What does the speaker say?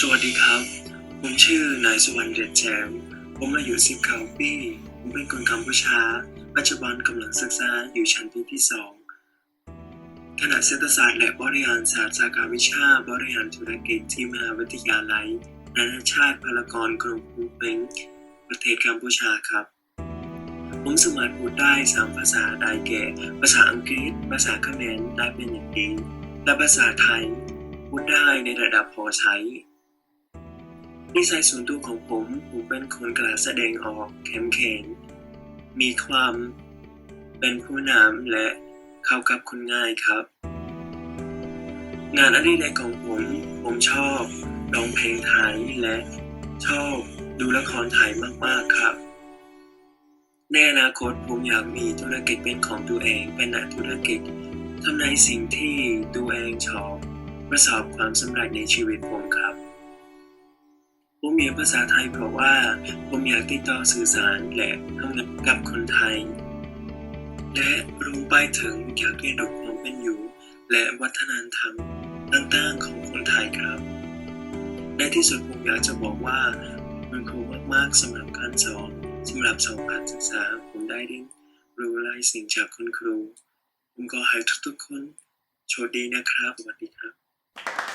สวัสดีครับผมชื่อนายสุวรรณเดชแจ่มผมอายุ19ปีผมเป็นคนกัมพูชาปัจจุบันกำลังศึกษาอยู่ชั้นปีที่2คณะเศรษฐศาสตร์และบริหารศาสตร์สาขาวิชาบริหารธุรกิจที่มหาวิทยาลัยนานาชาติพารากอนกรุงพนมเปญประเทศกัมพูชาครับผมสามารถพูดได้3ภาษาได้แก่ภาษาอังกฤษภาษาเขมรได้เป็นอย่างดีและภาษาไทยพูดได้ในระดับพอใช้นิสัยส่วนตัวของผมเป็นคนกล้าแสดงออกเข้มแข็งมีความเป็นผู้นำและเข้ากับคนง่ายครับงานอดิเรกของผมชอบร้องเพลงไทยและชอบดูละครไทยมากๆครับในอนาคตผมอยากมีธุรกิจเป็นของตัวเองเป็นนักธุรกิจทำในสิ่งที่ตัวเองชอบประสบความสำเร็จในชีวิตผมครับผมเรียนภาษาไทยเพราะว่าผมอยากติดต่อสื่อสารและทำงานกับคนไทยและรู้ไปถึงอยากเรียนรู้ความเป็นอยู่และวัฒนธรรมต่างๆของคนไทยครับในที่สุดผมอยากจะบอกว่ามันคุ้มมากๆสำหรับการสอนสำหรับการศึกษาผมได้เรียนรู้หลายสิ่งจากคุณครูผมขอให้ทุกๆคนโชคดีนะครับสวัสดีครับ